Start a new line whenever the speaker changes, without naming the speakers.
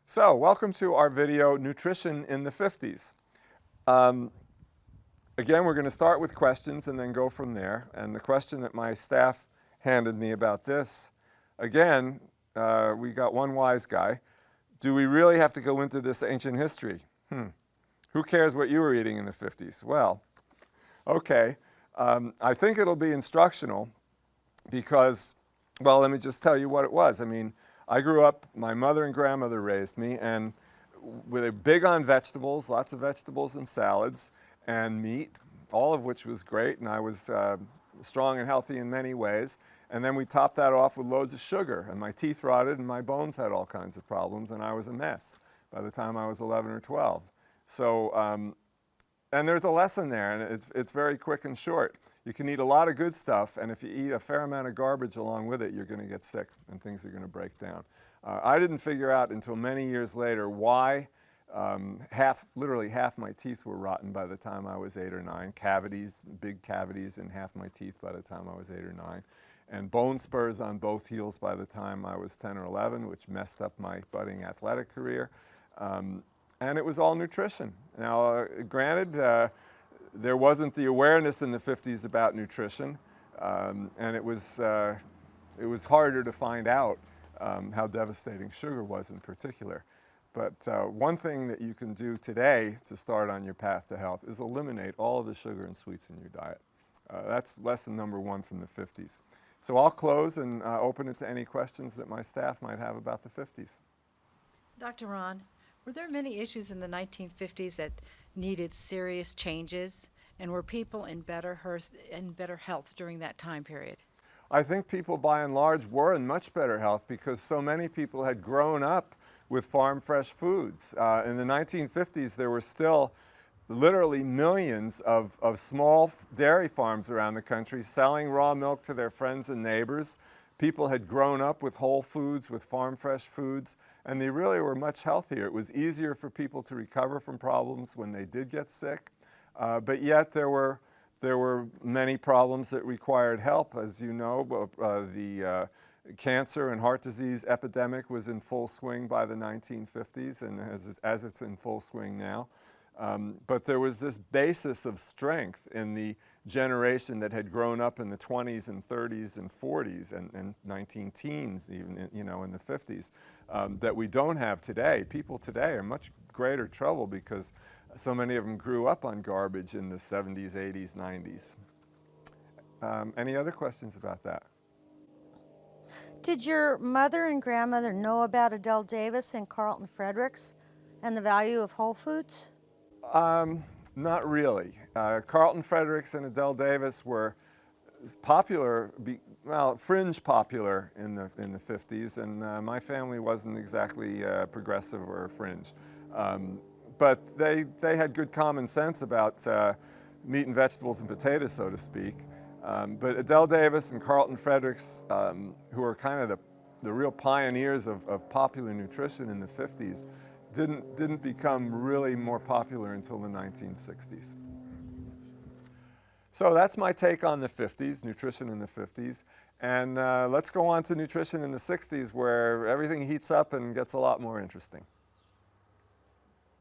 So, welcome to our video, Nutrition in the 50s. Again, we're going to start with questions and then go from there. And the question that my staff handed me about this, again, we got one wise guy. Do we really have to go into this ancient history? Who cares what you were eating in the 50s? Well, okay. I think it'll be instructional because, well, let me just tell you what it was. I mean, I grew up, my mother and grandmother raised me, and we were big on vegetables, lots of vegetables and salads, and meat, all of which was great, and I was strong and healthy in many ways. And then we topped that off with loads of sugar, and my teeth rotted, and my bones had all kinds of problems, and I was a mess by the time I was 11 or 12. So, and there's a lesson there, and it's very quick and short. You can eat a lot of good stuff, and if you eat a fair amount of garbage along with it, you're going to get sick and things are going to break down. I didn't figure out until many years later why literally half my teeth were rotten by the time I was 8 or 9. Cavities, big cavities in half my teeth by the time I was 8 or 9. And bone spurs on both heels by the time I was 10 or 11, which messed up my budding athletic career. And it was all nutrition. Now, granted, there wasn't the awareness in the 50s about nutrition, and it was harder to find out how devastating sugar was in particular. But one thing that you can do today to start on your path to health is eliminate all of the sugar and sweets in your diet. That's lesson number 1 from the 50s. So I'll close and open it to any questions that my staff might have about the 50s.
Dr. Ron, were there many issues in the 1950s that needed serious changes, and were people in better health during that time period?
I think people by and large were in much better health because so many people had grown up with farm fresh foods. In the 1950s, there were still literally millions of small dairy farms around the country selling raw milk to their friends and neighbors. People had grown up with whole foods, with farm fresh foods, and they really were much healthier. It was easier for people to recover from problems when they did get sick, but yet there were many problems that required help. As you know, the cancer and heart disease epidemic was in full swing by the 1950s, and as it's in full swing now. But there was this basis of strength in the generation that had grown up in the 20s and 30s and 40s and 19-teens even, in the 50s, that we don't have today. People today are in much greater trouble because so many of them grew up on garbage in the 70s, 80s, 90s. Any other questions about that?
Did your mother and grandmother know about Adele Davis and Carlton Fredericks and the value of whole foods?
Not really. Carlton Fredericks and Adele Davis were popular, fringe popular in the 50s, and my family wasn't exactly progressive or fringe. But they had good common sense about meat and vegetables and potatoes, so to speak. But Adele Davis and Carlton Fredericks, who are kind of the real pioneers of popular nutrition in the 50s, didn't become really more popular until the 1960s. So that's my take on the 50s, nutrition in the 50s. And let's go on to nutrition in the 60s, where everything heats up and gets a lot more interesting.